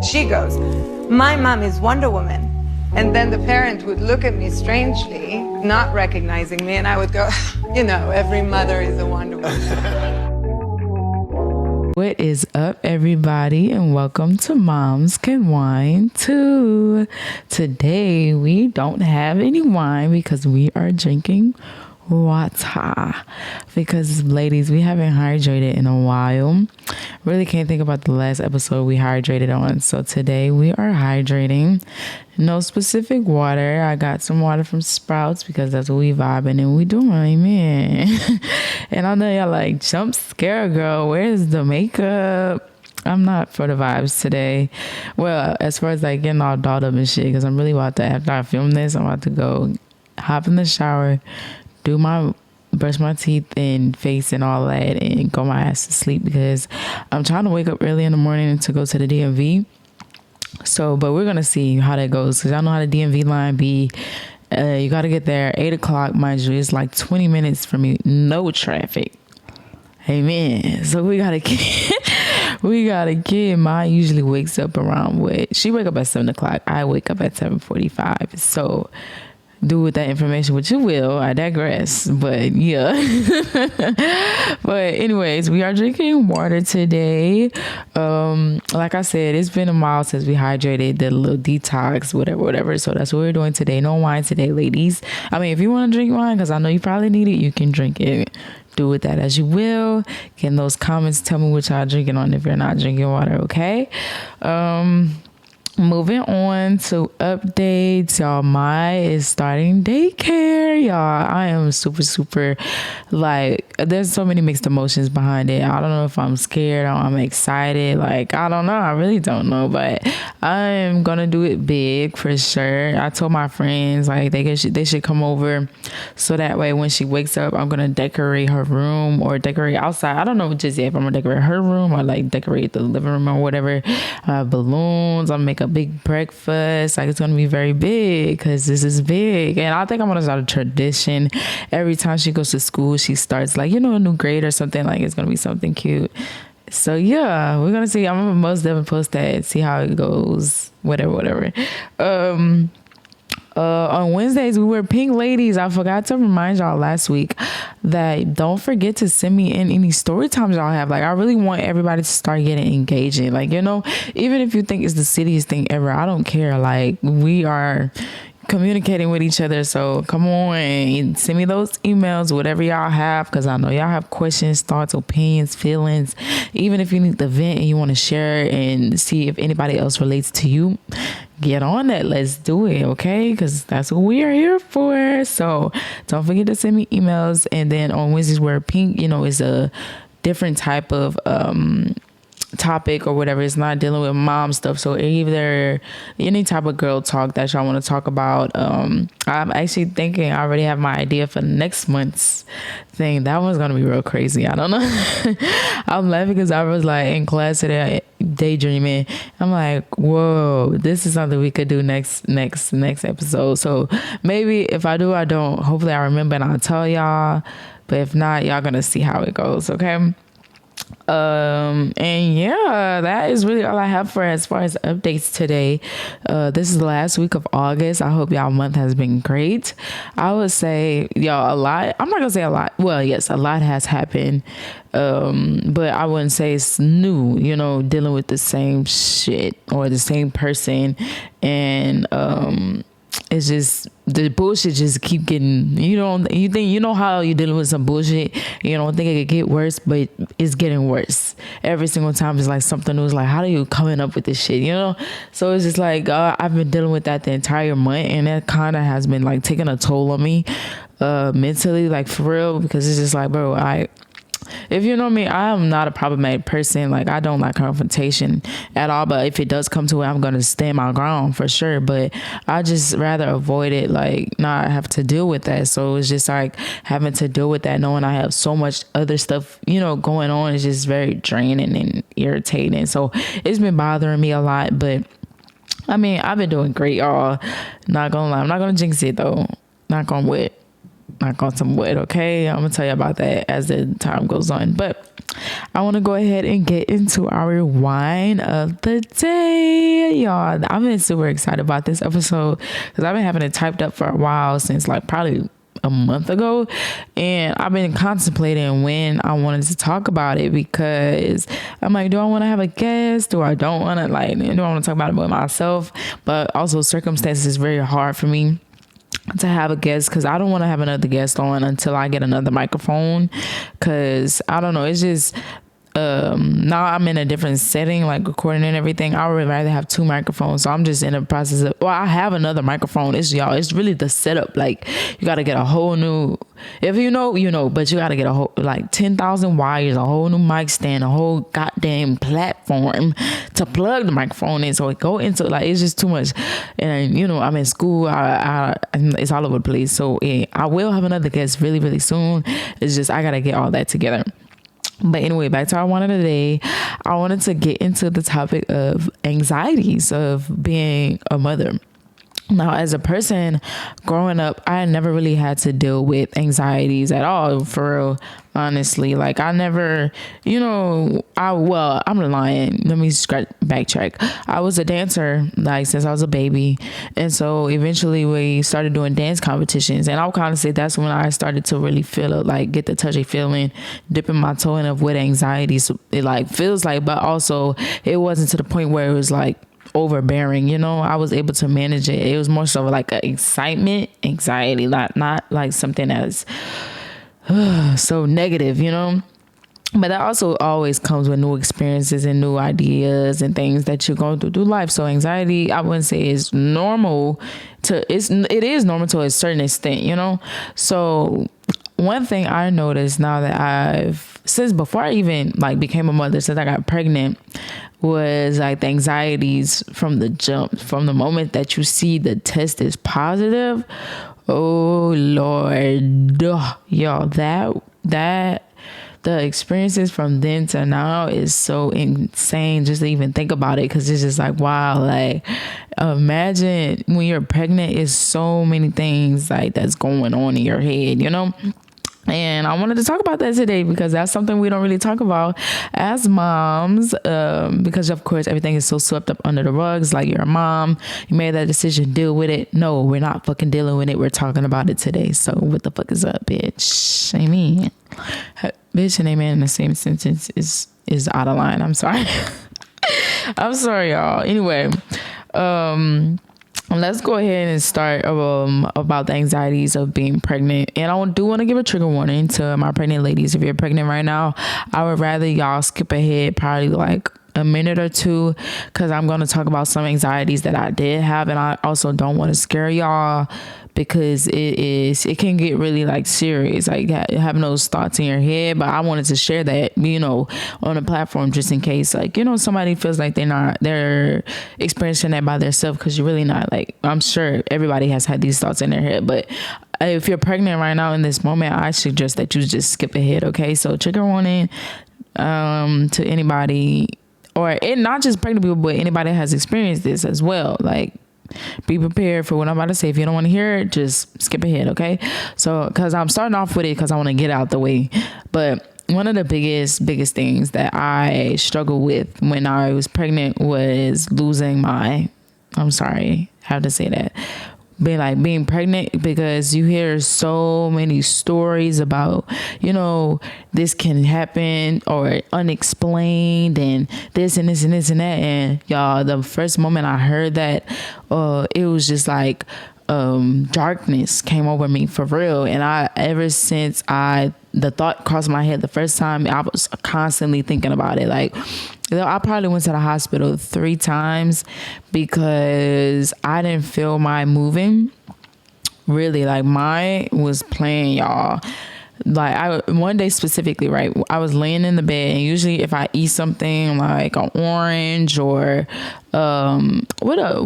She goes, my mom is Wonder Woman. And then the parent would look at me strangely, not recognizing me, and I would go, you know, every mother is a Wonder Woman. What is up, everybody, and welcome to Moms Can Wine Too. Today, we don't have any wine because we are drinking water. Because, ladies, we haven't hydrated in a while. Really can't think about the last episode we hydrated on. So today, we are hydrating. No specific water. I got some water from Sprouts because that's what we vibing and we doing, man. And I know y'all like, jump scare girl, where's the makeup? I'm not for the vibes today. Well, as far as like getting all dolled up and shit, because I'm really about to, after I film this, I'm about to go hop in the shower, brush my teeth and face and all that, and go my ass to sleep because I'm trying to wake up early in the morning to go to the DMV. So, but we're going to see how that goes because y'all know how the DMV line be. You got to get there 8 o'clock, mind you. It's like 20 minutes for me. No traffic. Amen. So we got to get, mine usually wakes up around she wake up at 7 o'clock. I wake up at 7:45. So do with that information what you will. I digress. But yeah. But anyways, we are drinking water today. Like I said, it's been a while since we hydrated, the little detox, whatever. So that's what we're doing today. No wine today, ladies. I mean, if you want to drink wine, because I know you probably need it, you can drink it. Do with that as you will. Get in those comments. Tell me what y'all drinking on if you're not drinking water, okay? Moving on to updates, y'all. Mai is starting daycare, y'all. I am super, like, there's so many mixed emotions behind it. I don't know if I'm scared or I'm excited. Like, I don't know. I really don't know, but I am gonna do it big for sure. I told my friends, like, they should come over so that way when she wakes up, I'm gonna decorate her room or decorate outside. I don't know just yet if I'm gonna decorate her room or like decorate the living room or whatever. Balloons. I'll make a big breakfast. Like, it's gonna be very big because this is big, and I think I'm gonna start a tradition. Every time she goes to school, she starts like, you know, a new grade or something. Like, it's gonna be something cute. So yeah, we're gonna see. I'm gonna most definitely post that, see how it goes, whatever. On Wednesdays, we were pink ladies. I forgot to remind y'all last week that don't forget to send me in any story times y'all have. Like, I really want everybody to start getting engaging. Like, you know, even if you think it's the silliest thing ever, I don't care. Like, we are communicating with each other. So come on and send me those emails, whatever y'all have, because I know y'all have questions, thoughts, opinions, feelings. Even if you need to vent and you want to share and see if anybody else relates to you, get on that. Let's do it, okay? Because that's what we are here for. So don't forget to send me emails. And then on Wednesdays, where pink, you know, is a different type of topic or whatever. It's not dealing with mom stuff. So either any type of girl talk that y'all want to talk about. I'm actually thinking I already have my idea for next month's thing. That one's gonna be real crazy. I don't know. I'm laughing because I was like in class today daydreaming. I'm like, whoa, this is something we could do next episode. So maybe if I do, I don't. Hopefully I remember and I'll tell y'all. But if not, y'all gonna see how it goes, okay? And yeah, that is really all I have for as far as updates today. This is the last week of August. I hope y'all month has been great. I would say, y'all, a lot. I'm not gonna say a lot. Well, yes, a lot has happened. But I wouldn't say it's new, you know, dealing with the same shit or the same person. And it's just the bullshit just keep getting, you know how you're dealing with some bullshit, you don't think it could get worse, but it's getting worse every single time. It's like something new. Like, how are you coming up with this shit, you know? So it's just like I've been dealing with that the entire month, and that kind of has been like taking a toll on me mentally, like for real, because it's just like, bro, if you know me, I am not a problematic person. Like, I don't like confrontation at all. But if it does come to it, I'm going to stand my ground for sure. But I just rather avoid it, like not have to deal with that. So it's just like having to deal with that, knowing I have so much other stuff, you know, going on. Is just very draining and irritating. So it's been bothering me a lot. But I mean, I've been doing great, y'all. Not gonna lie. I'm not gonna jinx it though. Knock on wood. Knock on some wood, okay? I'm gonna tell you about that as the time goes on. But I want to go ahead and get into our wine of the day, y'all. I've been super excited about this episode because I've been having it typed up for a while, since like probably a month ago, and I've been contemplating when I wanted to talk about it, because I'm like, do I want to have a guest? Do I don't want to, like, do I want to talk about it by myself? But also circumstances is very hard for me to have a guest, because I don't want to have another guest on until I get another microphone, because I don't know, it's just now I'm in a different setting, like recording and everything. I would rather have 2 microphones. So I'm just in the process of, well, I have another microphone. It's really the setup. Like, you got to get a whole new, if you know, but you got to get a whole, like 10,000 wires, a whole new mic stand, a whole goddamn platform to plug the microphone in. So it go into, like, it's just too much. And, I'm in school. It's all over the place. So I will have another guest really, really soon. It's just, I got to get all that together. But anyway, back to our one of the day. I wanted to get into the topic of anxieties of being a mother. Now, as a person growing up, I never really had to deal with anxieties at all, for real, honestly. Like, I never, I'm lying. Let me backtrack. I was a dancer, like, since I was a baby. And so eventually we started doing dance competitions. And I'll kind of say that's when I started to really feel it, like, get the touchy feeling, dipping my toe in of what anxieties it, like, feels like. But also, it wasn't to the point where it was, like, overbearing. I was able to manage it. It was more so like an anxiety, not like something that's so negative, but that also always comes with new experiences and new ideas and things that you're going through life. So anxiety, I wouldn't say is normal it is normal to a certain extent, so one thing I noticed now that since before I even like became a mother, since I got pregnant, was like the anxieties from the jump, from the moment that you see the test is positive. Oh Lord, y'all, that the experiences from then to now is so insane just to even think about it, because it's just like, wow, like, imagine when you're pregnant, is so many things like that's going on in your head, And I wanted to talk about that today, because that's something we don't really talk about as moms, because of course everything is so swept up under the rugs. Like, you're a mom, you made that decision, deal with it. No, we're not fucking dealing with it. We're talking about it today. So what the fuck is up, bitch? Amen. Bitch and amen in the same sentence is out of line. I'm sorry. I'm sorry, y'all. Anyway, let's go ahead and start about the anxieties of being pregnant. And I do want to give a trigger warning to my pregnant ladies. If you're pregnant right now, I would rather y'all skip ahead probably like a minute or two, because I'm going to talk about some anxieties that I did have. And I also don't want to scare y'all, because it can get really like serious, like having those thoughts in your head. But I wanted to share that, on a platform, just in case, like, somebody feels like they're experiencing that by themselves, because you're really not. Like, I'm sure everybody has had these thoughts in their head, but if you're pregnant right now in this moment, I suggest that you just skip ahead. Okay, so trigger warning to anybody, or not just pregnant people, but anybody that has experienced this as well. Like, be prepared for what I'm about to say. If you don't want to hear it, just skip ahead, okay? So, because I'm starting off with it because I want to get out the way. But one of the biggest things that I struggled with when I was pregnant was losing I'm sorry, I have to say that, being pregnant, because you hear so many stories about, this can happen or unexplained, and this and this and this and that. And y'all, the first moment I heard that, it was just like darkness came over me, for real. And ever since the thought crossed my head the first time, I was constantly thinking about it. Like, I probably went to the hospital 3 times because I didn't feel my moving. Really, like, mine was playing, y'all. Like, one day specifically, right, I was laying in the bed, and usually if I eat something like an orange or whatever,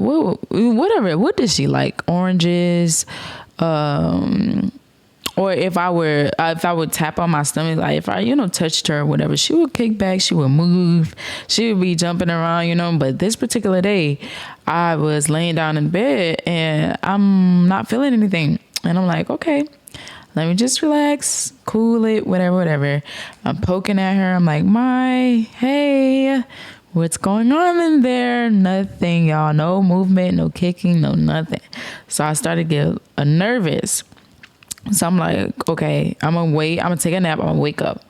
what does she like? Oranges, or if I would tap on my stomach, like if I, touched her or whatever, she would kick back, she would move, she would be jumping around, But this particular day, I was laying down in bed and I'm not feeling anything. And I'm like, okay, let me just relax, cool it, whatever. I'm poking at her. I'm like, hey, what's going on in there? Nothing, y'all. No movement, no kicking, no nothing. So I started to get nervous. So I'm like, okay, I'm gonna wait. I'm gonna take a nap. I'm gonna wake up.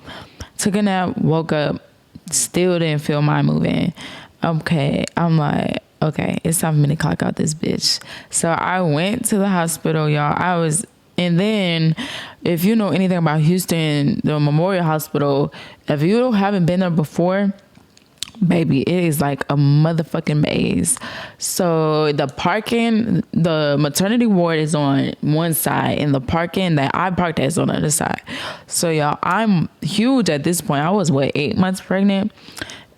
Took a nap, woke up, still didn't feel my moving. Okay, I'm like, okay, it's time for me to clock out this bitch. So I went to the hospital, y'all. And then if you know anything about Houston, the Memorial Hospital, if you haven't been there before, baby, it is like a motherfucking maze. So the parking, the maternity ward is on one side, and the parking that I parked at is on the other side. So y'all, I'm huge at this point. I was 8 months pregnant,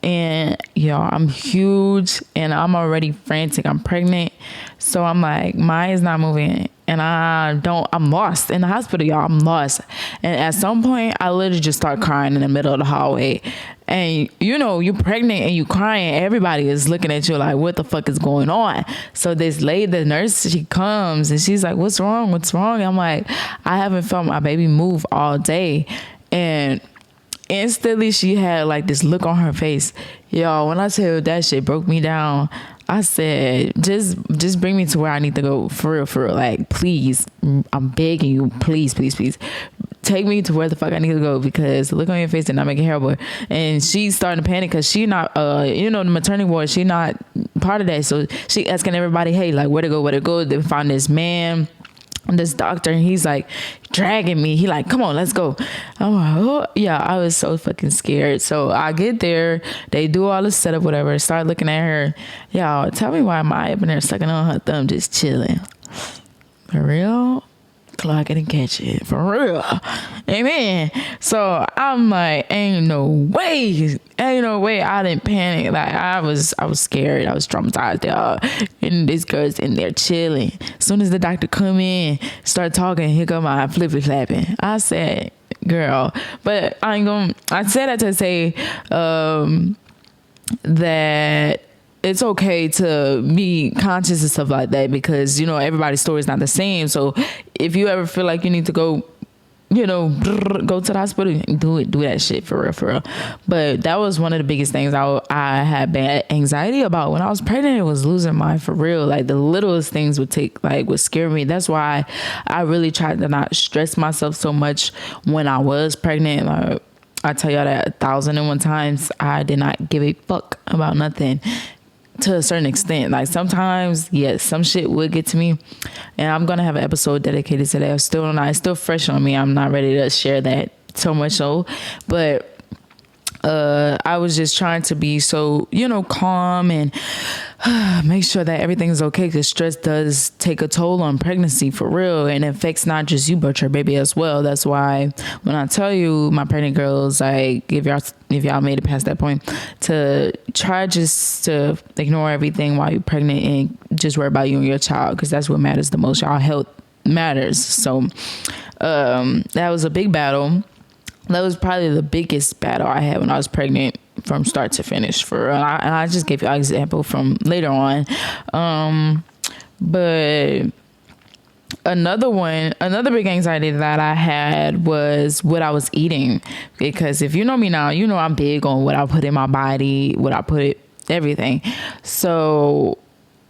and y'all, I'm huge, and I'm already frantic. I'm pregnant, so I'm like, mine is not moving. And I'm lost in the hospital, y'all. I'm lost. And at some point, I literally just start crying in the middle of the hallway. And, you know, you're pregnant and you crying. Everybody is looking at you like, what the fuck is going on? So this lady, the nurse, she comes and she's like, what's wrong? I'm like, I haven't felt my baby move all day. And instantly she had like this look on her face. Y'all, when I tell you that shit broke me down, I said, just bring me to where I need to go, for real. Like, please, I'm begging you, please. Take me to where the fuck I need to go, because the look on your face did not make it terrible. And she's starting to panic because she not, the maternity ward, she not part of that. So she asking everybody, hey, like, where to go? They found this man, this doctor, and he's like dragging me. He like, come on, let's go. I'm like, oh yeah, I was so fucking scared. So I get there, they do all the setup, whatever, start looking at her. Y'all, tell me why am I up in there sucking on her thumb, just chilling? For real? Clock it and catch it, for real. Amen. So I'm like, ain't no way I didn't panic. Like, I was scared. I was traumatized, y'all. And this girl's in there chilling. As soon as the doctor come in, start talking, here go my flippy flapping. I said, girl, but I said that to say that it's okay to be conscious and stuff like that, because, you know, everybody's story is not the same. So if you ever feel like you need to go, you know, go to the hospital, do that shit, for real. But that was one of the biggest things I had bad anxiety about when I was pregnant. It was losing my, for real. Like, the littlest things would scare me. That's why I really tried to not stress myself so much when I was pregnant. Like, I tell y'all that 1,001 times, I did not give a fuck about nothing. To a certain extent, like, sometimes, yes, some shit would get to me, and I'm gonna have an episode dedicated to that. It's still fresh on me. I'm not ready to share that so much so, but I was just trying to be so, you know, calm and make sure that everything's okay, because stress does take a toll on pregnancy, for real, and it affects not just you but your baby as well. That's why when I tell you, my pregnant girls, like, if y'all made it past that point, to try just to ignore everything while you're pregnant and just worry about you and your child, because that's what matters the most. Y'all health matters. So that was a big battle. That was probably the biggest battle I had when I was pregnant, from start to finish, for real. And I just gave you an example from later on. But another big anxiety that I had was what I was eating, because if you know me now, you know I'm big on what I put in my body, everything. So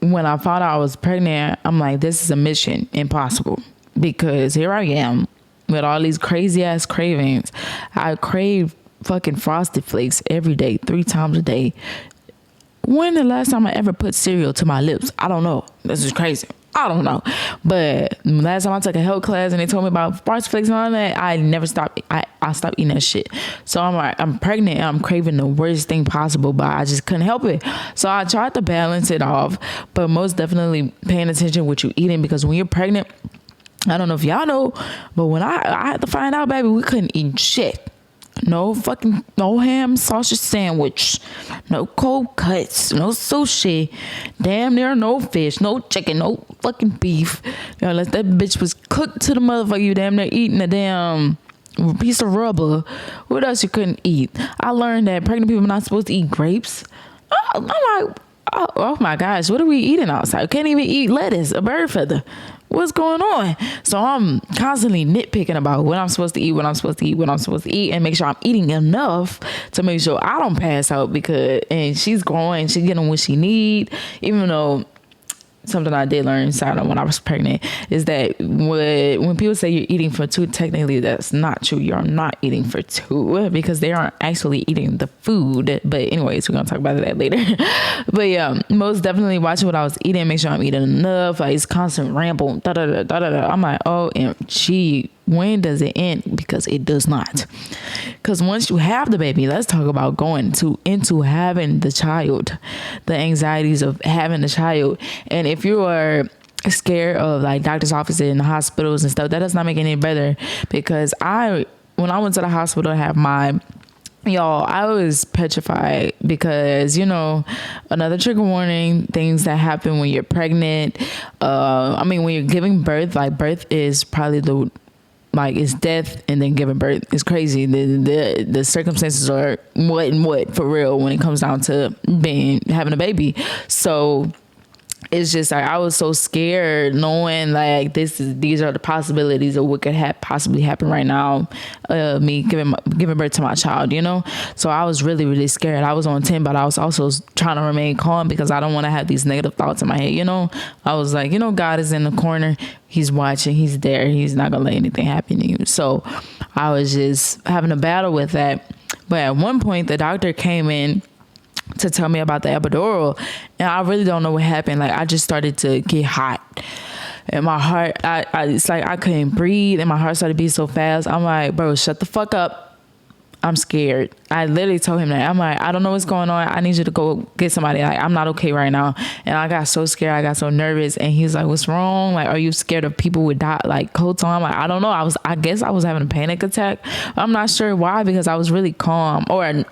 when I found out I was pregnant, I'm like, this is a mission impossible, because here I am with all these crazy ass cravings. I crave fucking Frosted Flakes every day, 3 times a day. When the last time I ever put cereal to my lips? I don't know. This is crazy. I don't know. But last time I took a health class and they told me about Frosted Flakes and all that, I never stopped. I stopped eating that shit. So I'm like, I'm pregnant and I'm craving the worst thing possible, but I just couldn't help it. So I tried to balance it off, but most definitely paying attention to what you're eating, because when you're pregnant, I don't know if y'all know, but when I had to find out, baby, we couldn't eat shit. No ham sausage sandwich, no cold cuts, no sushi, damn near no fish, no chicken, no fucking beef. Unless that bitch was cooked to the motherfucker, you damn near eating a damn piece of rubber. What else you couldn't eat? I learned that pregnant people are not supposed to eat grapes. I'm like, oh my gosh, what are we eating outside? Can't even eat lettuce, a bird feather. what's going on? So I'm constantly nitpicking about what I'm supposed to eat, and make sure I'm eating enough to make sure I don't pass out, and she's growing, she's getting what she need, even though something I did learn when I was pregnant is that when people say you're eating for two, technically that's not true. You're not eating for two because they aren't actually eating the food. But anyways, we're gonna talk about that later. But yeah, most definitely watching what I was eating, make sure I'm eating enough. Like it's constant ramble, da da da da da. I'm like, OMG, when does it end? Because it does not. Because once you have the baby, let's talk about going into having the child, the anxieties of having the child. And if you are scared of like doctor's offices and hospitals and stuff, that does not make it any better. Because when I went to the hospital to have I was petrified because, another trigger warning, things that happen when you're pregnant. When you're giving birth, like birth is probably it's death and then giving birth. It's crazy. The circumstances are what for real when it comes down to having a baby. So it's just like I was so scared knowing like these are the possibilities of what could possibly happen right now. Me giving birth to my child, So I was really, really scared. I was on 10, but I was also trying to remain calm because I don't want to have these negative thoughts in my head, I was like, God is in the corner. He's watching. He's there. He's not going to let anything happen to you. So I was just having a battle with that. But at one point, the doctor came in to tell me about the epidural, and I really don't know what happened. Like I just started to get hot, and my heart, it's like I couldn't breathe, and my heart started beating so fast. I'm like, bro, shut the fuck up. I'm scared. I literally told him that. I'm like, I don't know what's going on. I need you to go get somebody. Like I'm not okay right now. And I got so scared. I got so nervous. And he's like, what's wrong? Like, are you scared of people with coats on? I'm like, I don't know. I guess I was having a panic attack. I'm not sure why, because I was really calm, or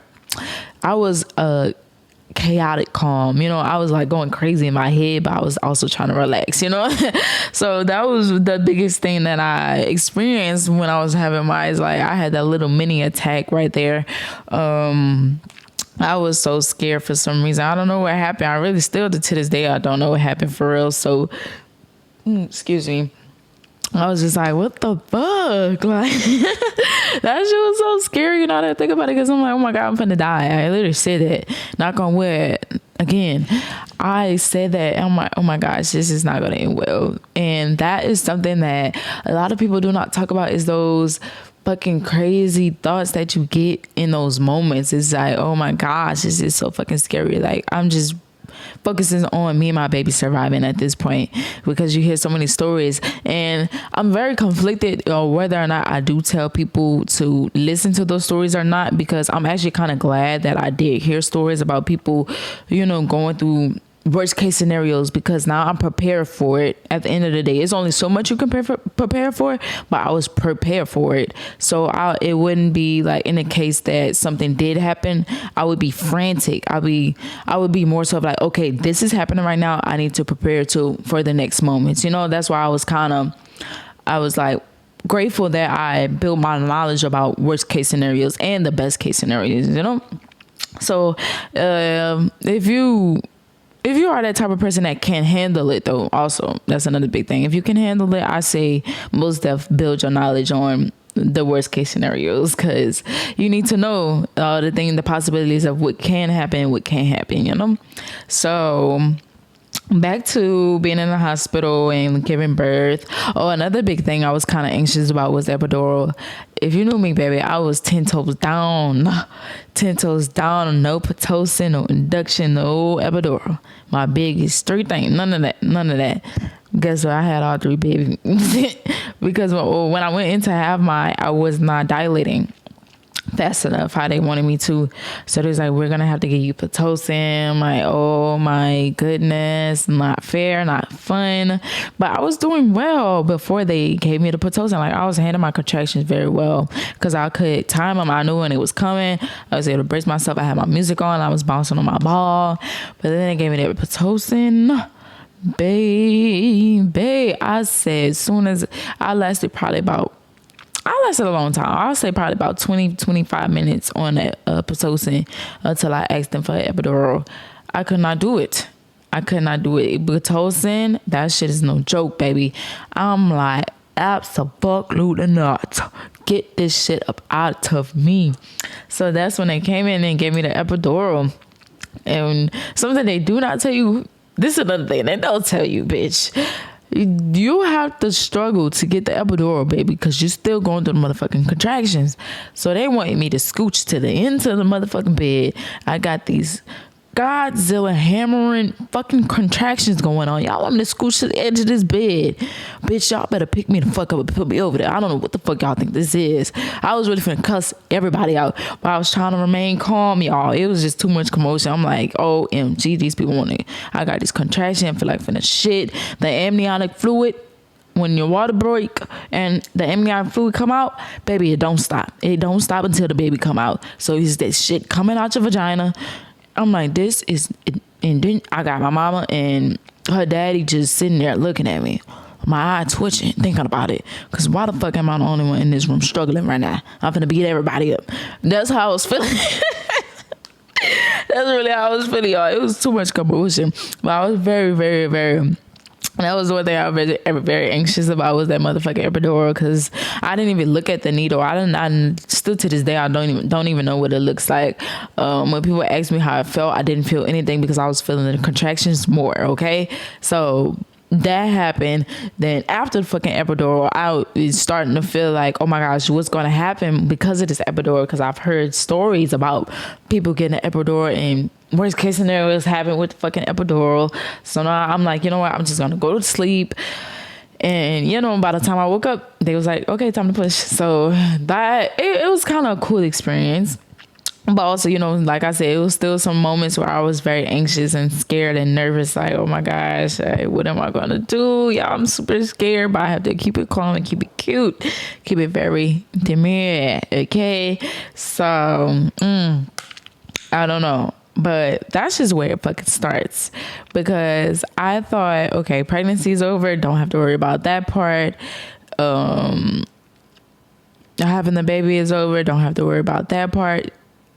I was chaotic calm. I was like going crazy in my head, but I was also trying to relax, So that was the biggest thing that I experienced when I was having mine. Like I had that little mini attack right there. I was so scared for some reason. I don't know what happened. I really still to this day I don't know what happened for real. So excuse me. I was just like, what the fuck? Like, that shit was so scary, now that I think about it, because I'm like, oh my God, I'm finna die. I literally said that. Knock on wood. Again, I said that. I'm like, oh my gosh, this is not going to end well. And that is something that a lot of people do not talk about, is those fucking crazy thoughts that you get in those moments. It's like, oh my gosh, this is so fucking scary. Like, I'm just focusing on me and my baby surviving at this point, because you hear so many stories, and I'm very conflicted on whether or not I do tell people to listen to those stories or not, because I'm actually kind of glad that I did hear stories about people, going through worst case scenarios, because now I'm prepared for it. At the end of the day, it's only so much you can prepare for, but I was prepared for it. So it wouldn't be like in the case that something did happen, I would be frantic. I would be more so of like, okay, this is happening right now. I need to prepare for the next moments. That's why I was like grateful that I built my knowledge about worst case scenarios and the best case scenarios, So if you are that type of person that can handle it, though, also, that's another big thing. If you can handle it, I say most build your knowledge on the worst case scenarios, because you need to know the possibilities of what can happen, what can't happen, So back to being in the hospital and giving birth. Another big thing I was kind of anxious about was epidural. If you knew me, baby, I was 10 toes down. 10 toes down. No Pitocin, no induction, no epidural. My biggest 3 things. None of that. Guess what? I had all 3 babies. Because when I went in to have I was not dilating fast enough how they wanted me to. So there's like, we're gonna have to get you Pitocin. I'm like, oh my goodness, not fair, not fun. But I was doing well before they gave me the Pitocin. Like I was handling my contractions very well, because I could time them. I knew when it was coming. I was able to brace myself. I had my music on. I was bouncing on my ball. But then they gave me that Pitocin. Babe, I said, as soon as I lasted a long time. I'll say probably about 20-25 minutes on that Pitocin until I asked them for an epidural. I could not do it. I could not do it. Pitocin, that shit is no joke, baby. I'm like, absolutely not. Get this shit up out of me. So that's when they came in and gave me the epidural. And something they do not tell you, this is another thing they don't tell you, bitch. You have to struggle to get the epidural, baby, because you're still going through the motherfucking contractions. So they wanted me to scooch to the end of the motherfucking bed. I got these Godzilla hammering fucking contractions going on. Y'all want me to scooch to the edge of this bed. Bitch, y'all better pick me the fuck up and put me over there. I don't know what the fuck y'all think this is. I was really finna cuss everybody out, but I was trying to remain calm, y'all. It was just too much commotion. I'm like, OMG, these people want to. I got this contraction. I feel like finna shit. The amniotic fluid, when your water break and the amniotic fluid come out, baby, it don't stop. It don't stop until the baby come out. So it's that shit coming out your vagina. I'm like, this is, and then I got my mama and her daddy just sitting there looking at me. My eye twitching, thinking about it. Because why the fuck am I the only one in this room struggling right now? I'm finna beat everybody up. That's how I was feeling. That's really how I was feeling, y'all. It was too much commotion. But I was very, very, very... That was one thing I was very, very anxious about, was that motherfucking epidural, because I didn't even look at the needle. I still to this day, I don't even know what it looks like. When people ask me how I felt, I didn't feel anything because I was feeling the contractions more. Okay, so that happened. Then after the fucking epidural, I was starting to feel like, oh my gosh, what's going to happen because of this epidural? Because I've heard stories about people getting an epidural and worst case scenario is happening with the fucking epidural. So now I'm like, you know what? I'm just going to go to sleep. And, you know, by the time I woke up, they was like, okay, time to push. So that, it was kind of a cool experience. But also, you know, like I said, it was still some moments where I was very anxious and scared and nervous. Like, oh my gosh, what am I going to do? Yeah, I'm super scared, but I have to keep it calm and keep it cute. Keep it very demure, okay? So, I don't know. But that's just where it fucking starts. Because I thought, okay, pregnancy's over. Don't have to worry about that part. Having the baby is over. Don't have to worry about that part.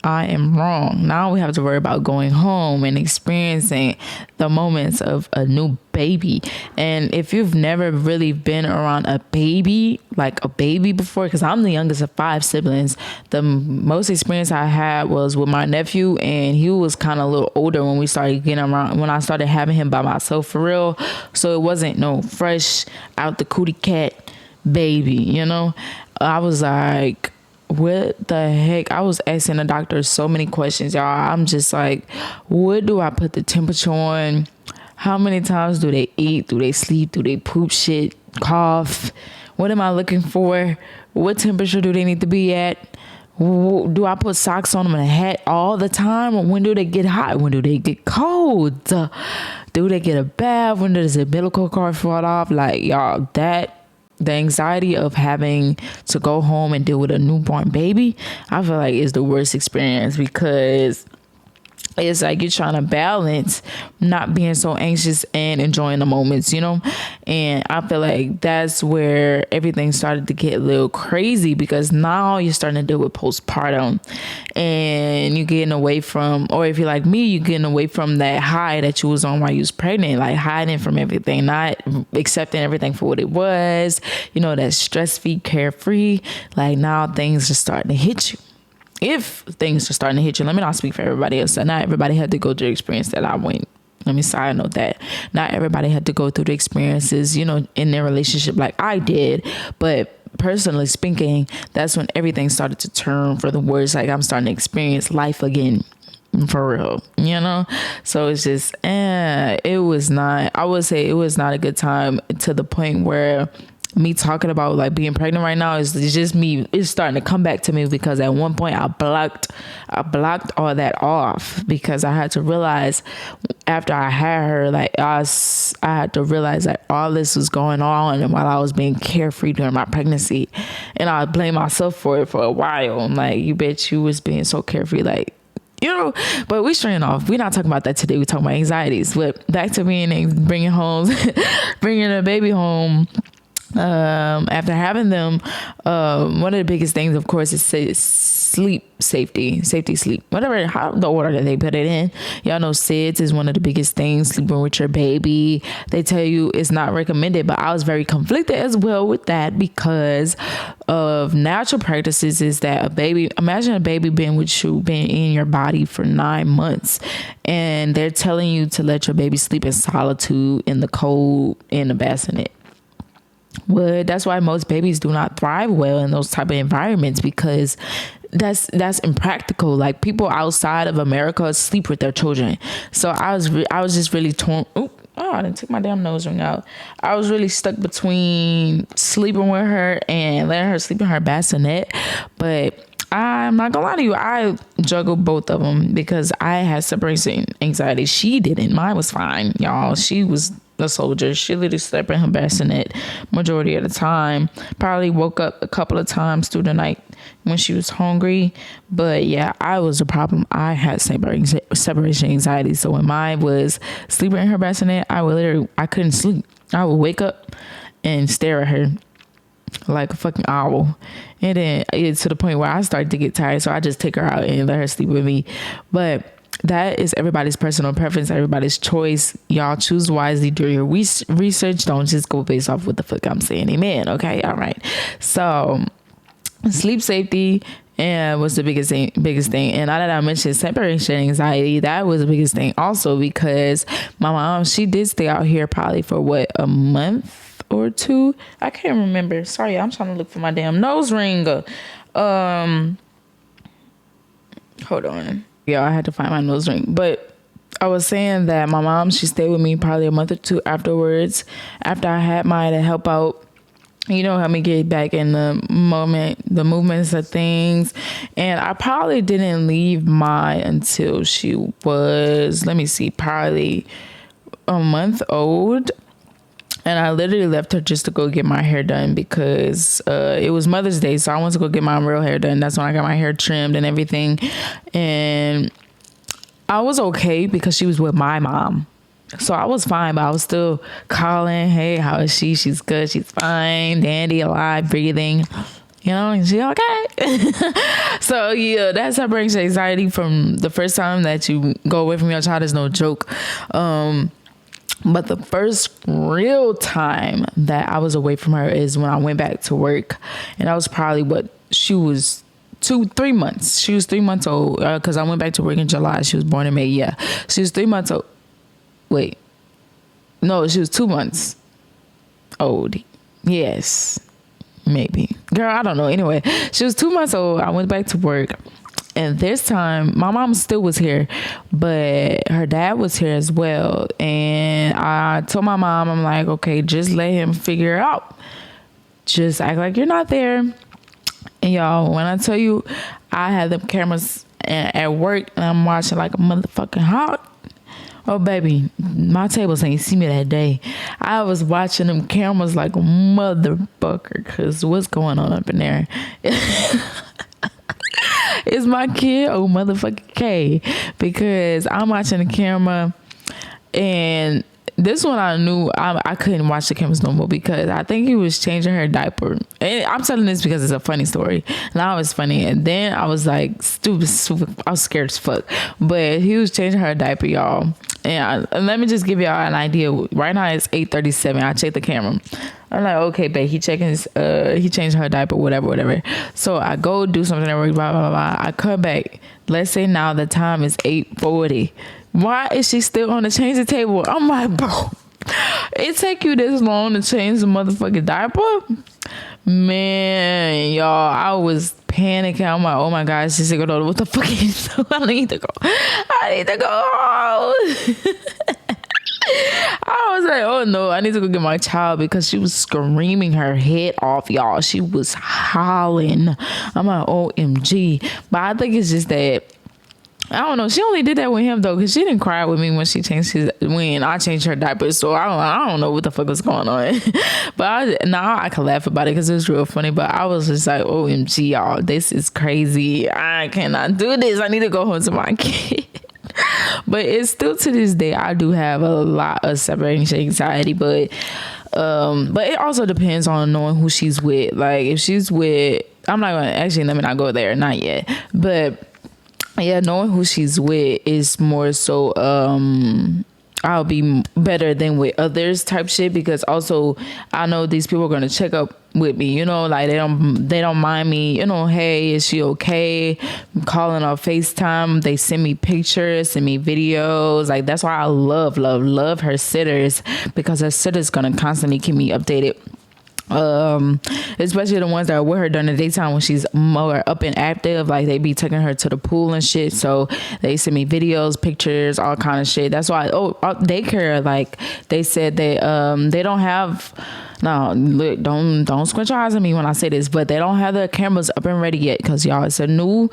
I am wrong. Now we have to worry about going home and experiencing the moments of a new baby. And if you've never really been around a baby, like a baby before, because I'm the youngest of 5 siblings, the most experience I had was with my nephew, and he was kind of a little older when we started getting around, when I started having him by myself for real. So it wasn't no fresh out the cootie cat baby, you know. I was like, what the heck? I was asking the doctor so many questions, y'all. I'm just like, what do I put the temperature on? How many times do they eat? Do they sleep? Do they poop shit? Cough? What am I looking for? What temperature do they need to be at? Do I put socks on them and a hat all the time? Or when do they get hot? When do they get cold? Do they get a bath? When does the umbilical cord fall off? Like, y'all, the anxiety of having to go home and deal with a newborn baby, I feel like is the worst experience, because it's like you're trying to balance not being so anxious and enjoying the moments, you know? And I feel like that's where everything started to get a little crazy, because now you're starting to deal with postpartum and you're getting away from, or if you're like me, you're getting away from that high that you was on while you was pregnant, like hiding from everything, not accepting everything for what it was, you know, that stress-free, carefree. Like now things are starting to hit you. If things are starting to hit you, let me not speak for everybody else. Not everybody had to go through the experience that I went. Let me side note that. Not everybody had to go through the experiences, you know, in their relationship like I did. But personally speaking, that's when everything started to turn for the worse. Like I'm starting to experience life again. For real, you know? So it's just, it was not, I would say it was not a good time, to the point where me talking about like being pregnant right now is just me. It's starting to come back to me, because at one point I blocked all that off, because I had to realize after I had her, like I had to realize that all this was going on and while I was being carefree during my pregnancy, and I blamed myself for it for a while. I'm like, you bitch, you was being so carefree, like, you know. But we straying off. We're not talking about that today. We're talking about anxieties. But back to bringing the baby home. After having them, one of the biggest things, of course, is sleep safety sleep, whatever, how the order that they put it in. Y'all know SIDS is one of the biggest things, sleeping with your baby. They tell you it's not recommended, but I was very conflicted as well with that because of natural practices. Is that imagine a baby being in your body for 9 months, and they're telling you to let your baby sleep in solitude in the cold in the bassinet. Well, that's why most babies do not thrive well in those type of environments, because that's impractical. Like, people outside of America sleep with their children. So I was just really torn. I didn't take my damn nose ring out. I was really stuck between sleeping with her and letting her sleep in her bassinet. But I'm not gonna lie to you, I juggled both of them because I had separation anxiety. She didn't. Mine was fine, y'all. She was a soldier. She literally slept in her bassinet majority of the time. Probably woke up a couple of times through the night when she was hungry. But yeah, I was a problem. I had separation anxiety. So when mine was sleeping in her bassinet, I couldn't sleep. I would wake up and stare at her like a fucking owl. And then it's to the point where I started to get tired. So I just take her out and let her sleep with me. But that is everybody's personal preference, everybody's choice. Y'all choose wisely, do your research. Don't just go based off what the fuck I'm saying. Amen. Okay. All right. So sleep safety was the biggest thing. And now that I mentioned separation anxiety, that was the biggest thing also, because my mom, she did stay out here probably for a month or two. I can't remember. Sorry, I'm trying to look for my damn nose ring. Hold on. Yeah, I had to find my nose ring. But I was saying that my mom, she stayed with me probably a month or two afterwards, after I had mine, to help out, help me get back in the movements of things. And I probably didn't leave mine until she was, probably a month old. And I literally left her just to go get my hair done because it was Mother's Day. So I went to go get my real hair done. That's when I got my hair trimmed and everything. And I was okay because she was with my mom. So I was fine, but I was still calling, hey, how is she? She's good. She's fine. Dandy, alive, breathing. Is she okay? So yeah, that separation anxiety from the first time that you go away from your child is no joke. But the first real time that I was away from her is when I went back to work. And that was probably she was 3 months. She was 3 months old because I went back to work in July. She was born in May. Yeah. She was 3 months old. Wait. No, she was 2 months old. Yes. Maybe. Girl, I don't know. Anyway, she was 2 months old. I went back to work. And this time, my mom still was here, but her dad was here as well. And I told my mom, I'm like, okay, just let him figure it out. Just act like you're not there. And y'all, when I tell you, I had the cameras at work and I'm watching like a motherfucking hawk. Oh, baby, my tables ain't see me that day. I was watching them cameras like a motherfucker, because what's going on up in there? It's my kid, motherfucking K, because I'm watching the camera, and this one I knew I couldn't watch the cameras no more because I think he was changing her diaper. And I'm telling this because it's a funny story. Now it's funny, and then I was like stupid. I was scared as fuck, but he was changing her diaper, y'all. And let me just give y'all an idea. Right now it's 8:37. I checked the camera. I'm like, okay, babe, he changed her diaper, whatever. So I go do something at work, blah, blah, blah. I come back. Let's say now the time is 8:40. Why is she still on the changing table? I'm like, bro, it take you this long to change the motherfucking diaper? Man, y'all, I was panicking. I'm like, oh my God, she's like, what the fuck is I need to go. I was like, oh no, I need to go get my child, because she was screaming her head off, y'all. She was howling. I'm like, OMG. But I think it's just that, I don't know. She only did that with him though, because she didn't cry with me when I changed her diaper. So I don't know what the fuck was going on. But now I can laugh about it because it was real funny. But I was just like, OMG, y'all, this is crazy. I cannot do this. I need to go home to my kid. But it's still to this day, I do have a lot of separation anxiety, but it also depends on knowing who she's with. Like if she's with, I'm not gonna actually, let me not go there, not yet, but yeah, knowing who she's with is more so I'll be better than with others type shit, because also I know these people are gonna check up with me, you know, like they don't mind me, you know, hey, is she okay? I'm calling on FaceTime, they send me pictures, send me videos. Like that's why I love her sitters, because her sitters gonna constantly keep me updated. Especially the ones that are with her during the daytime when she's more up and active, like they be taking her to the pool and shit, so they send me videos, pictures, all kind of shit. That's why daycare, like they said they don't have, no, look, don't squint your eyes at me when I say this, but they don't have the cameras up and ready yet, because y'all, it's a new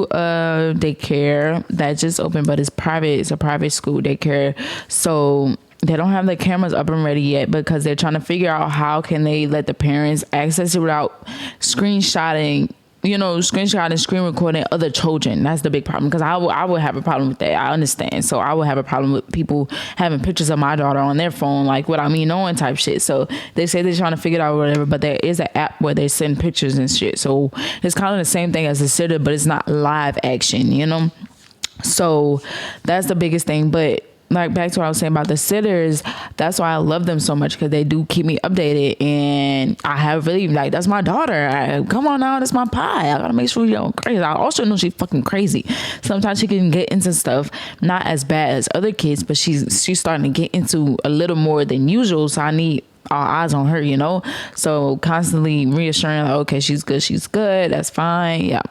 daycare that just opened, but it's private. It's a private school daycare, so they don't have the cameras up and ready yet, because they're trying to figure out how can they let the parents access it without screen screen recording other children. That's the big problem, because I would have a problem with that. I understand. So I would have a problem with people having pictures of my daughter on their phone, like without me knowing type shit. So they say they're trying to figure it out or whatever, but there is an app where they send pictures and shit. So it's kind of the same thing as a sitter, but it's not live action, you know? So that's the biggest thing. But like back to what I was saying about the sitters, that's why I love them so much, because they do keep me updated, and I have really, like, that's my daughter. Come on now, that's my pie. I gotta make sure you don't crazy. I also know she's fucking crazy. Sometimes she can get into stuff not as bad as other kids, but she's starting to get into a little more than usual, so I need all eyes on her, you know? So constantly reassuring, like, okay, she's good, that's fine, yeah.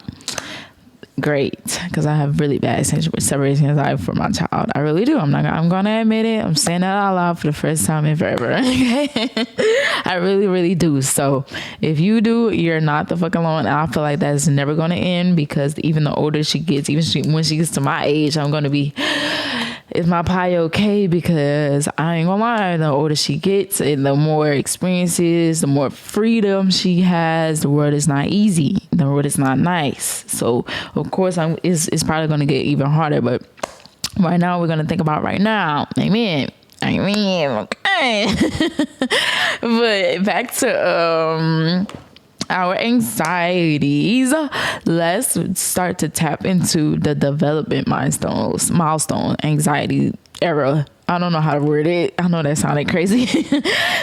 Great, because I have really bad separation anxiety for my child. I really do. I'm gonna admit it. I'm saying that out loud for the first time in forever. Okay? I really, really do. So if you do, you're not the fucking alone. I feel like that's never gonna end, because even the older she gets, when she gets to my age, I'm gonna be, is my pie okay? Because I ain't gonna lie, the older she gets and the more experiences, the more freedom she has, the world is not easy. The world is not nice. So of course it's probably gonna get even harder. But right now we're gonna think about right now. Amen. Okay. But back to our anxieties, let's start to tap into the development milestone anxiety era. I don't know how to word it. I know that sounded crazy.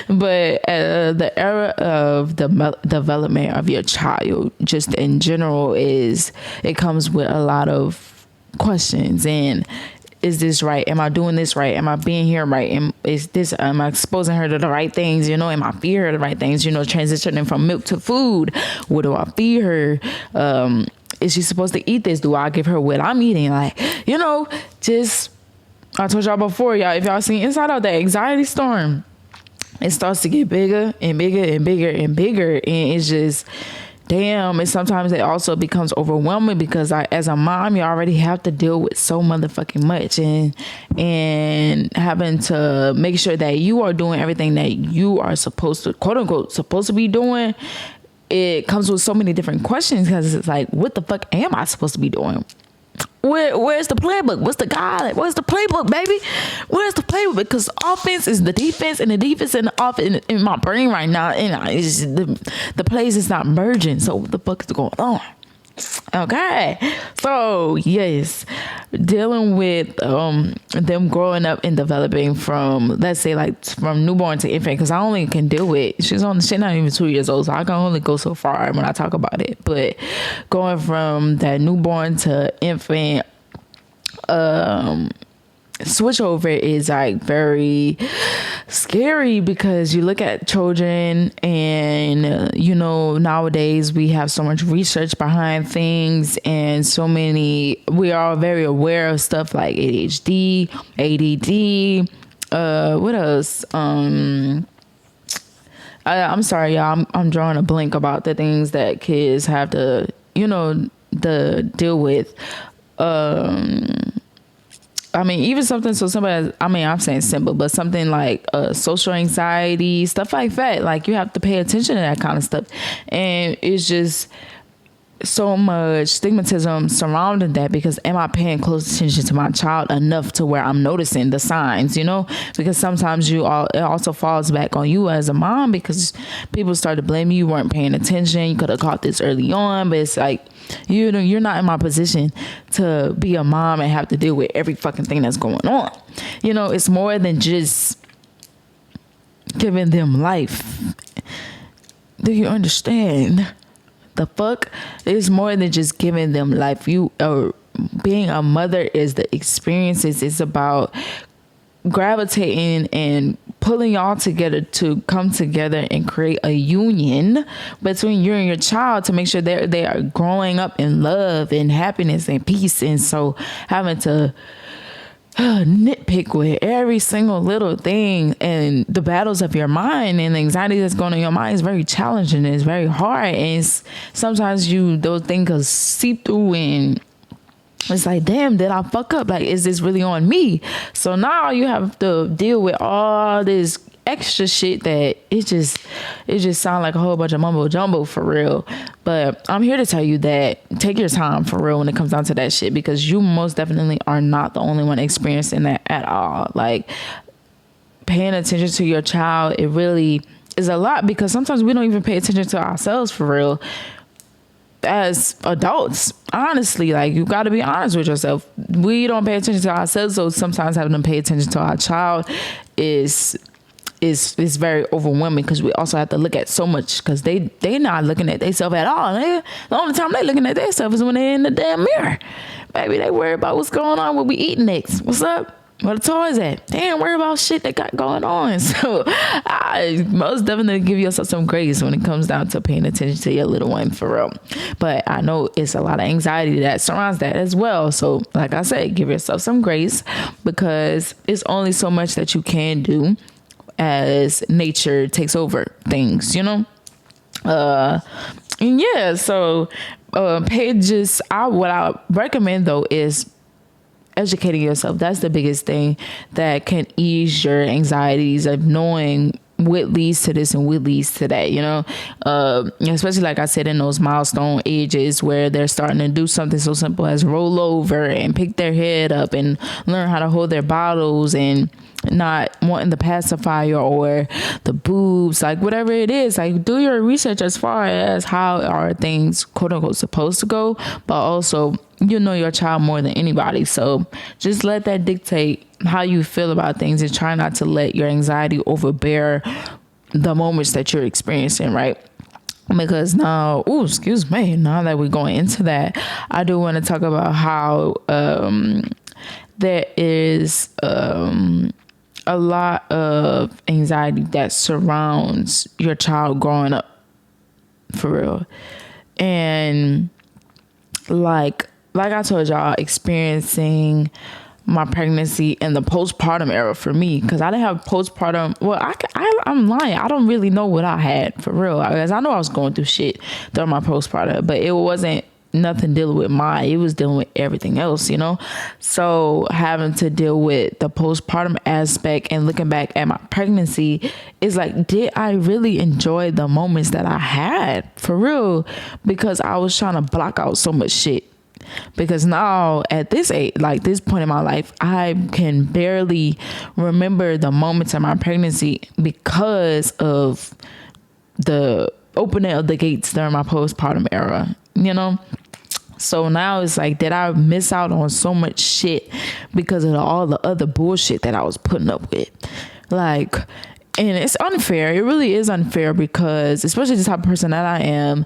But the era of the development of your child, just in general, it comes with a lot of questions. And is this right? Am I doing this right? Am I being here right? Am I exposing her to the right things? You know, am I feeding her the right things? You know, transitioning from milk to food. What do I feed her? Is she supposed to eat this? Do I give her what I'm eating? Like, you know, I told y'all before, y'all, if y'all seen Inside Out, that anxiety storm, it starts to get bigger and bigger and bigger and bigger. And it's just, damn, and sometimes it also becomes overwhelming, because as a mom, you already have to deal with so motherfucking much, and having to make sure that you are doing everything that you are supposed to, quote unquote, supposed to be doing. It comes with so many different questions, because it's like, what the fuck am I supposed to be doing? Where's the playbook? What's the guide? Where's the playbook, baby? Where's the playbook? Because offense is the defense, and the defense and the offense in my brain right now, and the plays is not merging. So what the fuck is going on? Okay, so yes, dealing with them growing up and developing from, let's say, like from newborn to infant, because I only can deal with, she's not even 2 years old, so I can only go so far when I talk about it. But going from that newborn to infant, switch over is like very scary, because you look at children and you know, nowadays we have so much research behind things, and we are very aware of stuff like ADHD, ADD, what else, I'm sorry, y'all, I'm drawing a blank about the things that kids have to, you know, to deal with. I mean, even something, so somebody, I mean, I'm saying simple, but something like social anxiety, stuff like that. Like, you have to pay attention to that kind of stuff. And it's just, so much stigmatism surrounding that, because am I paying close attention to my child enough to where I'm noticing the signs, because sometimes it also falls back on you as a mom, because people start to blame you weren't paying attention, you could have caught this early on. But it's like, you're not in my position to be a mom and have to deal with every fucking thing that's going on. It's more than just giving them life. Do you understand? The fuck? It's more than just giving them life. Being a mother is the experiences. It's about gravitating and pulling y'all together to come together and create a union between you and your child to make sure they are growing up in love and happiness and peace. And so having to nitpick with every single little thing and the battles of your mind and the anxiety that's going on in your mind is very challenging. It's very hard, and sometimes those things seep through, and it's like, damn, did I fuck up? Like, is this really on me? So now you have to deal with all this extra shit that it just sounds like a whole bunch of mumbo jumbo for real. But I'm here to tell you that take your time for real when it comes down to that shit, because you most definitely are not the only one experiencing that at all. Like, paying attention to your child, it really is a lot, because sometimes we don't even pay attention to ourselves for real as adults. Honestly, like, you got to be honest with yourself. We don't pay attention to ourselves, so sometimes having to pay attention to our child is very overwhelming, because we also have to look at so much, because they not looking at themselves at all. The only time they looking at themselves is when they're in the damn mirror. Baby, they worry about what's going on, what we eating next, what's up, where the toys at. They ain't worry about shit they got going on. So I most definitely give yourself some grace when it comes down to paying attention to your little one for real. But I know it's a lot of anxiety that surrounds that as well. So like I said, give yourself some grace, because it's only so much that you can do as nature takes over things, so what I recommend though is educating yourself. That's the biggest thing that can ease your anxieties of knowing what leads to this and what leads to that, especially like I said, in those milestone ages where they're starting to do something so simple as roll over and pick their head up and learn how to hold their bottles and not wanting the pacifier or the boobs, like whatever it is. Like, do your research as far as how are things quote unquote supposed to go, but also your child more than anybody. So just let that dictate how you feel about things, and try not to let your anxiety overbear the moments that you're experiencing, right? Because now that we're going into that, I do want to talk about how there is a lot of anxiety that surrounds your child growing up for real. And like I told y'all, experiencing my pregnancy and the postpartum era for me, because I didn't have postpartum. Well, I'm lying. I don't really know what I had for real, because I know I was going through shit during my postpartum, but it wasn't nothing dealing with it was dealing with everything else, so having to deal with the postpartum aspect and looking back at my pregnancy is like, did I really enjoy the moments that I had for real? Because I was trying to block out so much shit. Because now at this age, like this point in my life, I can barely remember the moments of my pregnancy because of the opening of the gates during my postpartum era, So now it's like, did I miss out on so much shit because of all the other bullshit that I was putting up with? Like, and it's unfair. It really is unfair, because especially the type of person that I am,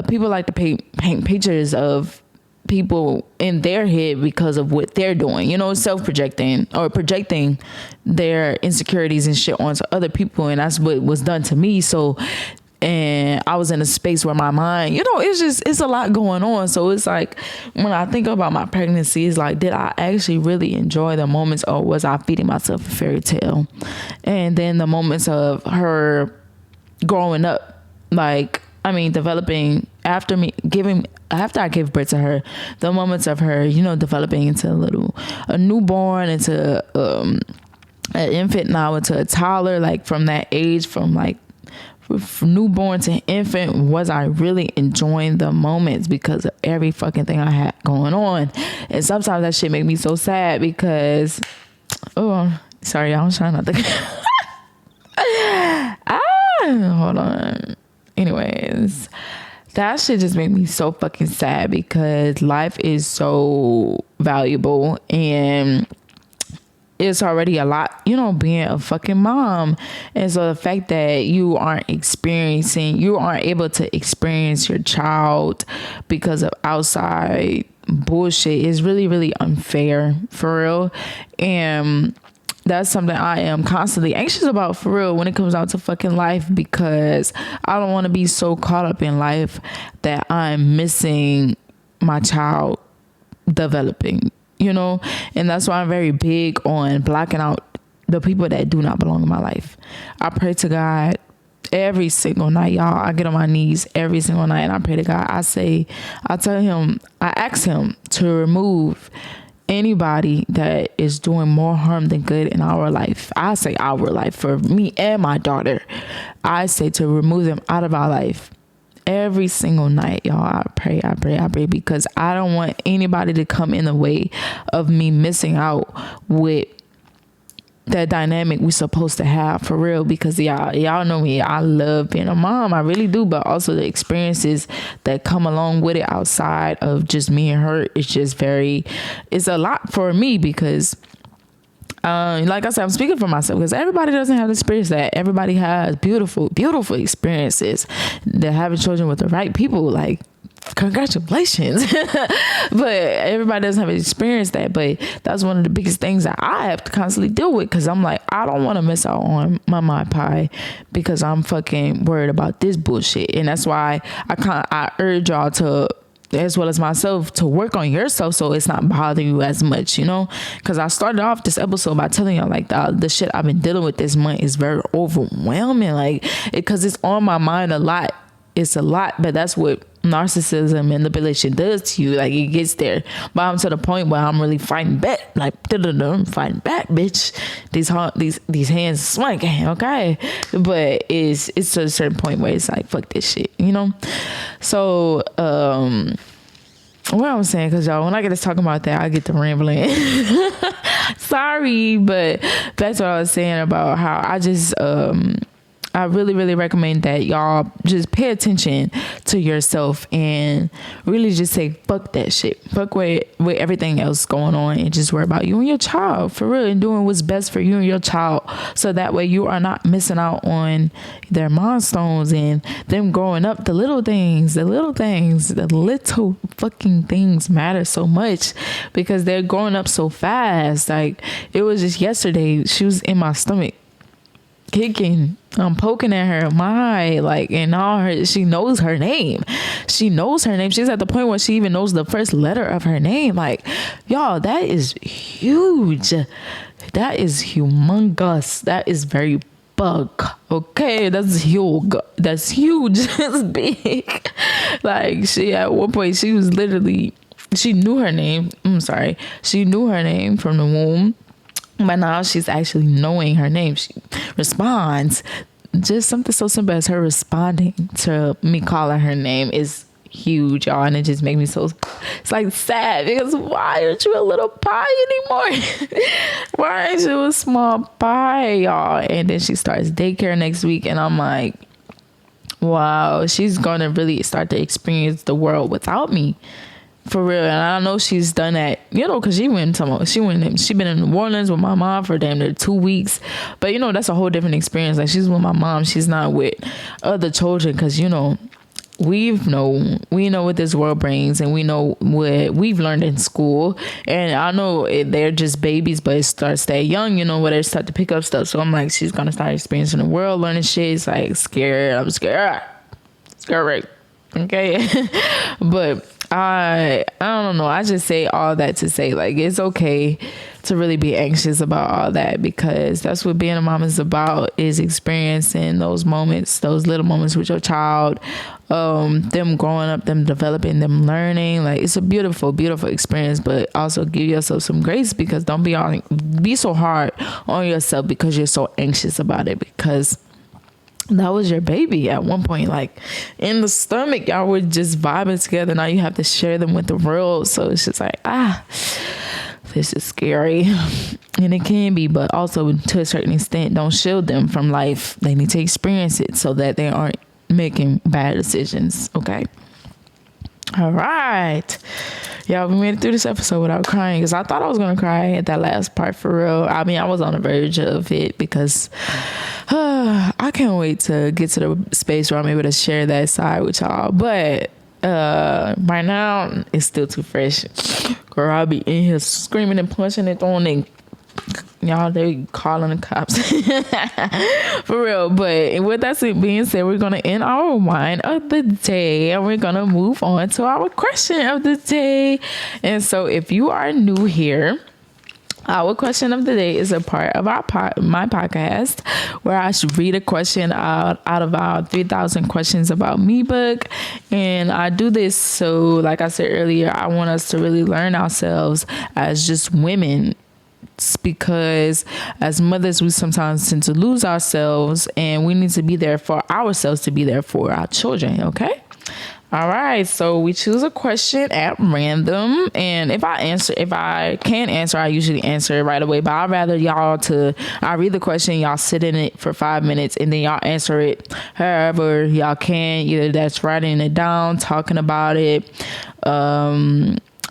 people like to paint pictures of people in their head because of what they're doing, self-projecting or projecting their insecurities and shit onto other people. And that's what was done to me. So, and I was in a space where my mind, it's a lot going on. So it's like, when I think about my pregnancy, it's like, did I actually really enjoy the moments, or was I feeding myself a fairy tale? And then the moments of her growing up, developing after I gave birth to her, the moments of her, developing into a newborn, into an infant, now into a toddler, like from that age, from like newborn to infant, was I really enjoying the moments because of every fucking thing I had going on? And sometimes that shit make me so sad because, oh, sorry, y'all, I'm trying not to. Hold on. Anyways, that shit just made me so fucking sad because life is so valuable and it's already a lot, you know, being a fucking mom. And so the fact that you aren't able to experience your child because of outside bullshit is really, really unfair, for real. And that's something I am constantly anxious about, for real, when it comes out to fucking life, because I don't want to be so caught up in life that I'm missing my child developing, you know. And that's why I'm very big on blocking out the people that do not belong in my life. I pray to God every single night, y'all. I get on my knees every single night and I pray to God. I ask him to remove anybody that is doing more harm than good in our life. I say our life, for me and my daughter. I say to remove them out of our life. Every single night, y'all, I pray, because I don't want anybody to come in the way of me missing out with that dynamic we supposed to have, for real. Because y'all know me, I love being a mom, I really do, but also the experiences that come along with it outside of just me and her, it's a lot for me because like I said, I'm speaking for myself because everybody doesn't have the experience that everybody has. Beautiful experiences. They're having children with the right people, like, congratulations. But everybody doesn't have experience that. But that's one of the biggest things that I have to constantly deal with, because I'm like, I don't want to miss out on my pie because I'm fucking worried about this bullshit. And that's why I urge y'all to, as well as myself, to work on yourself so it's not bothering you as much, you know. Because I started off this episode by telling y'all, like, the shit I've been dealing with this month is very overwhelming, like, because it's on my mind a lot. It's a lot, but that's what narcissism and manipulation does to you. Like, it gets there, but I'm to the point where I'm really fighting back, like, I'm fighting back, bitch. These hands swinging, okay. But it's to a certain point where it's like, fuck this shit, you know. So what I'm saying, because y'all, when I get to talking about that, I get to rambling. Sorry, but that's what I was saying about how I really, really recommend that y'all just pay attention to yourself and really just say, fuck that shit. Fuck with everything else going on and just worry about you and your child, for real, and doing what's best for you and your child. So that way you are not missing out on their milestones and them growing up. The little fucking things matter so much because they're growing up so fast. Like, it was just yesterday, she was in my stomach kicking. I'm poking at her, she knows her name. She's at the point where she even knows the first letter of her name. Like, y'all, that is huge. That is humongous. That is very bug. Okay, that's huge. That's big. Like, she, at one point, she was literally, she knew her name. She knew her name from the womb. But now she's actually knowing her name. She responds. Just something so simple as her responding to me calling her name is huge, y'all. And it just makes me so, it's like sad, because why aren't you a little pie anymore? Why aren't you a small pie, y'all? And then she starts daycare next week. And I'm like, wow, she's going to really start to experience the world without me. For real. And I know she's done that, you know, because she been in New Orleans with my mom for damn near 2 weeks. But, you know, that's a whole different experience. Like, she's with my mom. She's not with other children, because, you know, we know what this world brings, and we know what we've learned in school. And I know they're just babies, but it starts that young, you know, where they start to pick up stuff. So I'm like, she's going to start experiencing the world, learning shit. It's like, scared. I'm scared. Scared. Okay. But I don't know. I just say all that to say, like, it's okay to really be anxious about all that, because that's what being a mom is about, is experiencing those moments, those little moments with your child, them growing up, them developing, them learning. Like, it's a beautiful, beautiful experience. But also give yourself some grace, because don't be so hard on yourself because you're so anxious about it, because that was your baby at one point, like in the stomach. Y'all were just vibing together. Now you have to share them with the world. So it's just like, this is scary. And it can be, but also to a certain extent, don't shield them from life. They need to experience it so that they aren't making bad decisions. Okay. All right. Y'all, we made it through this episode without crying, because I thought I was going to cry at that last part, for real. I mean, I was on the verge of it, because I can't wait to get to the space where I'm able to share that side with y'all. But right now, it's still too fresh. Girl, I'll be in here screaming and punching and throwing and y'all, they calling the cops. For real. But with that being said, we're going to end our wine of the day, and we're going to move on to our question of the day. And so if you are new here, our question of the day is a part of my podcast, where I should read a question out of our 3,000 questions about me book. And I do this so, like I said earlier, I want us to really learn ourselves as just women. It's because as mothers, we sometimes tend to lose ourselves, and we need to be there for ourselves to be there for our children. Okay. All right. So we choose a question at random, and if I can answer, I usually answer it right away, but I'd rather I read the question, y'all sit in it for 5 minutes, and then y'all answer it however y'all can. Either that's writing it down, talking about it,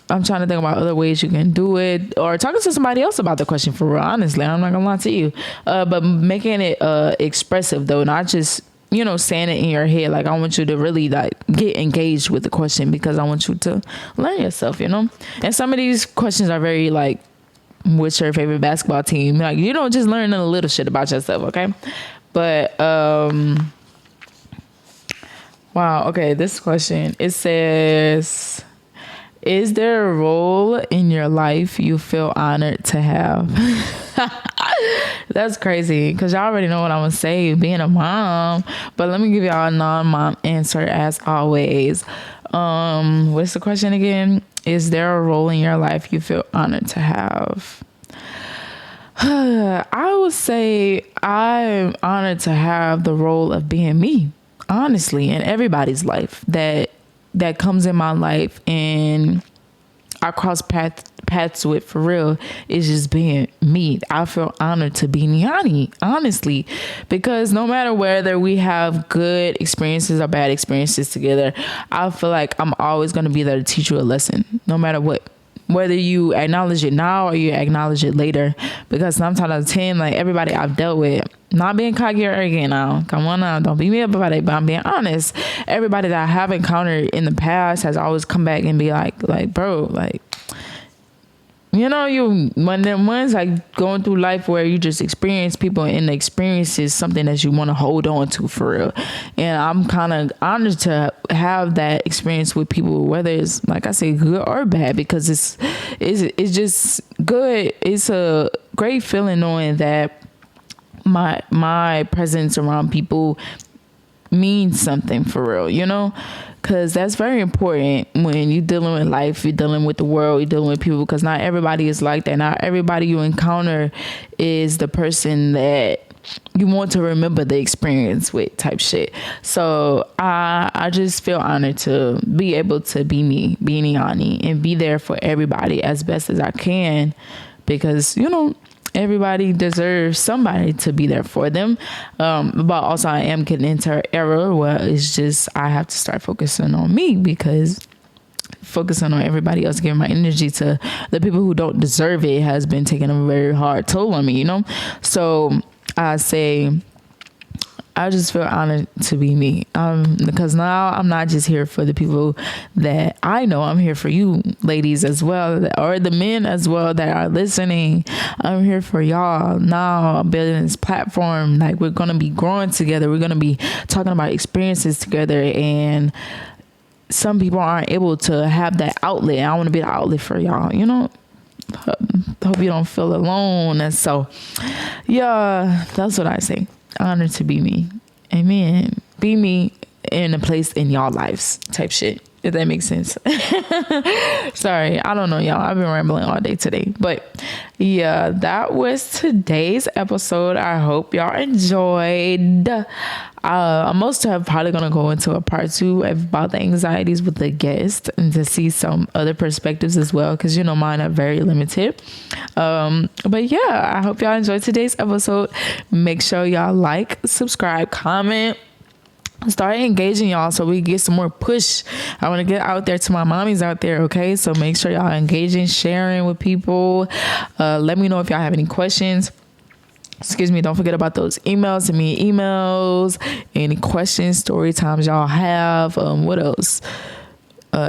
I'm trying to think about other ways you can do it, or talking to somebody else about the question, for real. Honestly, I'm not gonna lie to you. But making it expressive though, not just, saying it in your head. Like, I want you to really like get engaged with the question, because I want you to learn yourself, And some of these questions are very like, what's your favorite basketball team? Like, you don't just learn a little shit about yourself, okay? But wow, okay, this question, it says, is there a role in your life you feel honored to have? That's crazy, because y'all already know what I'm going to say, being a mom. But let me give y'all a non-mom answer as always. What's the question again? Is there a role in your life you feel honored to have? I would say I'm honored to have the role of being me, honestly, in everybody's life that comes in my life and I cross paths with, for real, is just being me. I feel honored to be Niani, honestly, because no matter whether we have good experiences or bad experiences together, I feel like I'm always going to be there to teach you a lesson, no matter what. Whether you acknowledge it now or you acknowledge it later, because 9 times out of 10, like everybody I've dealt with, not being cocky or arrogant now, come on now, don't beat me up about it, but I'm being honest. Everybody that I have encountered in the past has always come back and be like, bro, like, you one of them ones like going through life where you just experience people, and the experience is something that you want to hold on to, for real. And I'm kind of honored to have that experience with people, whether it's, like I say, good or bad, because it's just good. It's a great feeling knowing that my presence around people means something, for real, because that's very important when you're dealing with life, you're dealing with the world, you're dealing with people, because not everybody is like that. Not everybody you encounter is the person that you want to remember the experience with, type shit. So I just feel honored to be able to be me, be Niani, and be there for everybody as best as I can, because everybody deserves somebody to be there for them. But also I am getting into an era where it's just, I have to start focusing on me, because focusing on everybody else, giving my energy to the people who don't deserve it, has been taking a very hard toll on me, So I say, I just feel honored to be me, because now I'm not just here for the people that I know. I'm here for you ladies as well, or the men as well that are listening. I'm here for y'all. Now I'm building this platform. Like, we're going to be growing together. We're going to be talking about experiences together, and some people aren't able to have that outlet. I want to be the outlet for y'all, Hope you don't feel alone. And so, yeah, that's what I say. Honored to be me. Amen. Be me in a place in y'all lives, type shit. if that makes sense. Sorry, I don't know, y'all. I've been rambling all day today. But yeah, that was today's episode. I hope y'all enjoyed. I'm most probably going to go into a part 2 about the anxieties with the guest and to see some other perspectives as well, because, you know, mine are very limited. But yeah, I hope y'all enjoyed today's episode. Make sure y'all like, subscribe, comment. Start engaging, y'all, so we get some more push. I want to get out there to my mommies out there, okay? So make sure y'all engaging, sharing with people. Let me know if y'all have any questions. Excuse me, don't forget about those emails. Send me emails, any questions, story times y'all have. What else?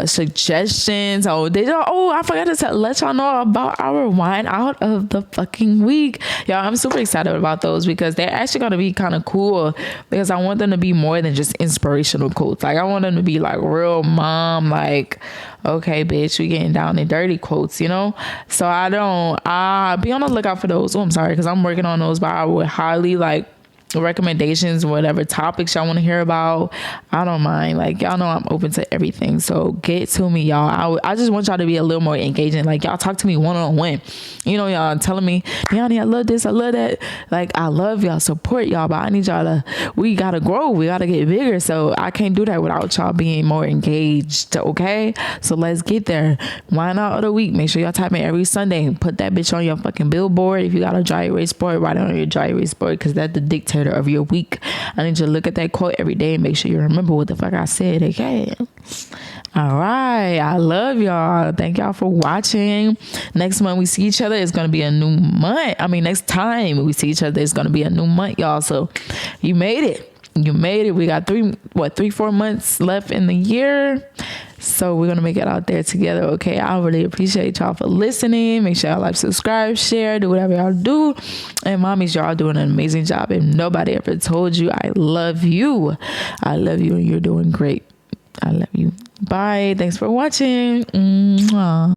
Suggestions. I forgot to let y'all know about our wine out of the fucking week. Y'all, I'm super excited about those because they're actually going to be kind of cool, because I want them to be more than just inspirational quotes. Like, I want them to be like real mom, like, okay, bitch, we getting down and dirty quotes, you know? So I'll be on the lookout for those. Oh, I'm sorry, because I'm working on those, but I would highly like recommendations, whatever topics y'all want to hear about. I don't mind. Like, y'all know I'm open to everything, so get to me, y'all. I just want y'all to be a little more engaging. Like, y'all talk to me one-on-one, you know, y'all telling me, Deani, I love this, I love that. Like, I love y'all, support y'all, but I need y'all to, we gotta grow, we gotta get bigger. So I can't do that without y'all being more engaged, okay? So let's get there. Wine out of the week. Make sure y'all type in every Sunday. Put that bitch on your fucking billboard. If you got a dry erase board, write it on your dry erase board, because that's the dictator of your week. I need you to look at that quote every day and make sure you remember what the fuck I said, okay? All right, I love y'all. Thank y'all for watching. Next month we see each other, it's gonna be a new month. Next time we see each other, it's gonna be a new month, y'all. So you made it. We got 3-4 months left in the year. So we're going to make it out there together. Okay. I really appreciate y'all for listening. Make sure y'all like, subscribe, share, do whatever y'all do. And mommies, y'all doing an amazing job. If nobody ever told you, I love you. I love you and you're doing great. I love you. Bye. Thanks for watching. Mwah.